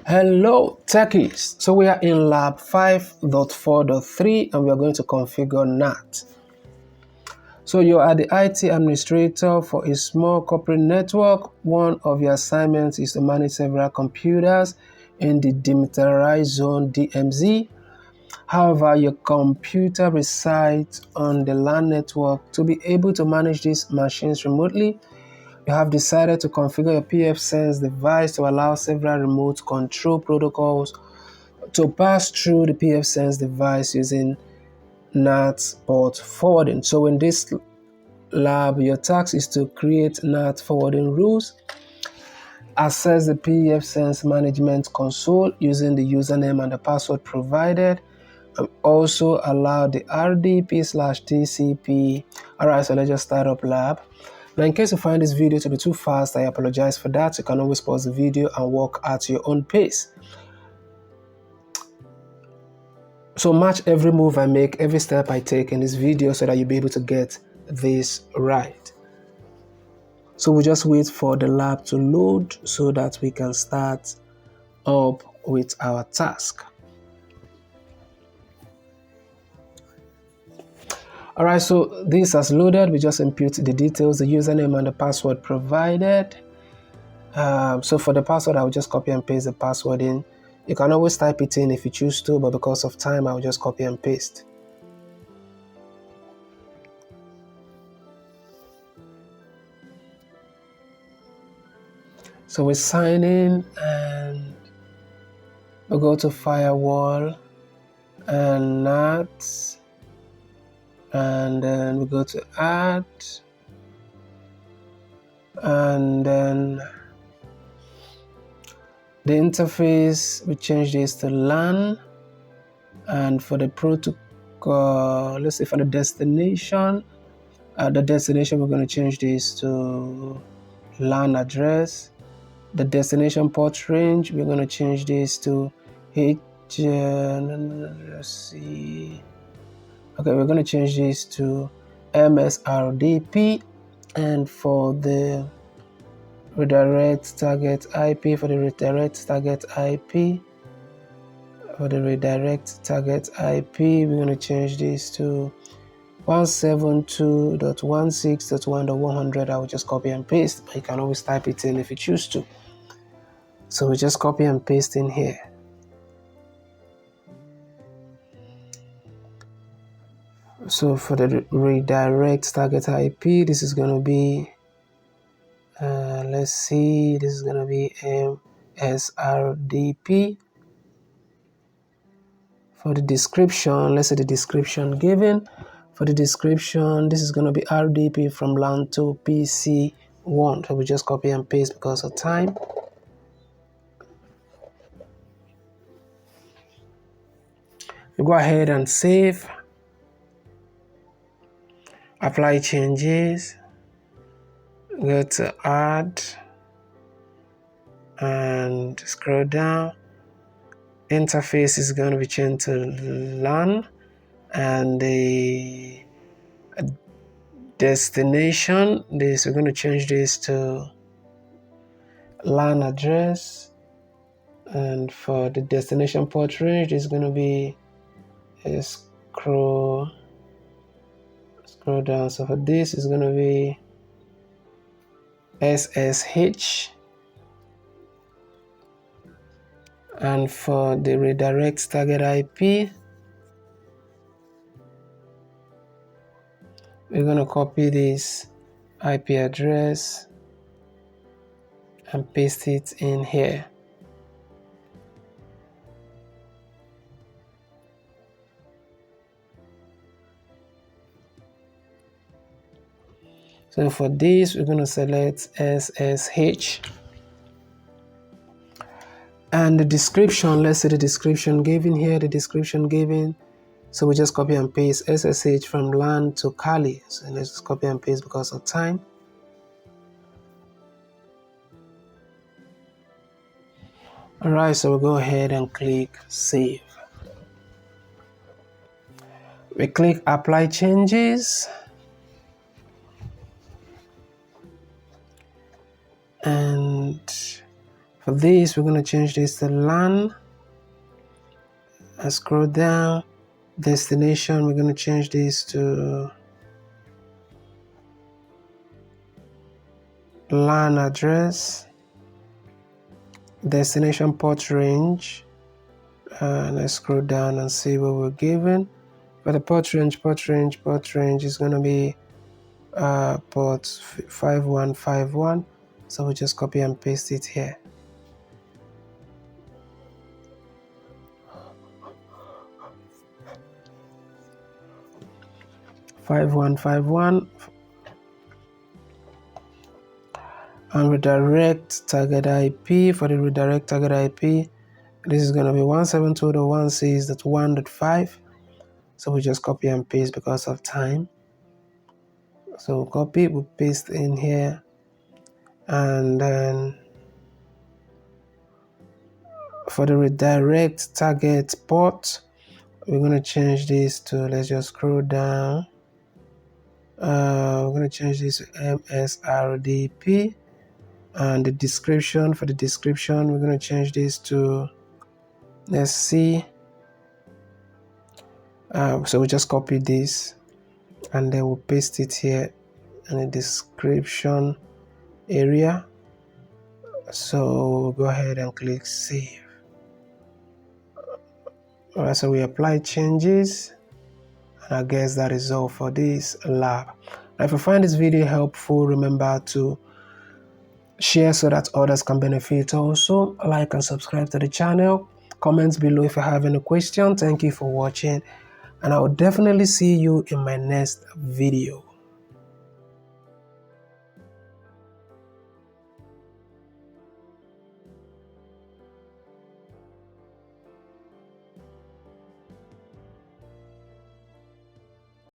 Hello techies, so we are in lab 5.4.3 and we are going to configure NAT. So you are the IT administrator for a small corporate network. One of your assignments is to manage several computers in the demilitarized zone DMZ. However, your computer resides on the LAN network. To be able to manage these machines remotely, you have decided to configure your pfSense device to allow several remote control protocols to pass through the pfSense device using NAT port forwarding. So in this lab, your task is to create NAT forwarding rules, access the pfSense management console using the username and the password provided, and also allow the RDP/TCP. Alright, so let's just start up lab. Now, in case you find this video to be too fast, I apologize for that. You can always pause the video and work at your own pace. So match every move I make, every step I take in this video so that you'll be able to get this right. So we just wait for the lab to load so that we can start up with our task. Alright, so this has loaded. We just input the details, the username and the password provided. So for the password, I'll just copy and paste the password in. You can always type it in if you choose to, but because of time, I'll just copy and paste. So we sign in and we go to Firewall and NAT, and then we go to Add, and then the interface, we change this to LAN, and for the protocol, let's say for the destination, we're going to change this to LAN address. The destination port range, we're going to change this to let's see. Okay, we're going to change this to MSRDP, and for the redirect target IP, we're going to change this to 172.16.1.100. I will just copy and paste, but you can always type it in if you choose to. So we just copy and paste in here. So for the redirect target IP, this is going to be, let's see, this is going to be MSRDP. For the description, let's say the description given. For the description, this is going to be RDP from LAN to PC1. So we just copy and paste because of time. We go ahead and save. Apply changes. Go to Add and scroll down. Interface is going to be changed to LAN, and the destination, we're going to change this to LAN address, and for the destination port range, it's going to be scroll down. So for this, it's going to be SSH, and for the redirect target IP, we're going to copy this IP address and paste it in here. So for this, we're going to select SSH. And the description, let's say the description given here, so we just copy and paste SSH from LAN to Kali. So let's just copy and paste because of time. Alright, so we'll go ahead and click Save. We click Apply Changes. And for this, we're going to change this to LAN. And scroll down. Destination, we're going to change this to LAN address. Destination port range. And let's scroll down and see what we're given. For the port range is going to be port 5151. So we just copy and paste it here. (5151) and redirect target IP. For the redirect target IP, this is going to be 172.168.1.5. So we just copy and paste because of time. So copy, we paste in here, and then for the redirect target port, we're going to change this to, let's just scroll down. We're going to change this to MSRDP. And the description, for the description, we're going to change this to, let's see. So we just copy this and then we'll paste it here in the description area. So we'll go ahead and click save. Alright, so we apply changes, and I guess that is all for this lab. Now, if you find this video helpful, remember to share so that others can benefit also. Like and subscribe to the channel. Comments below if you have any questions. Thank you for watching, and I will definitely see you in my next video.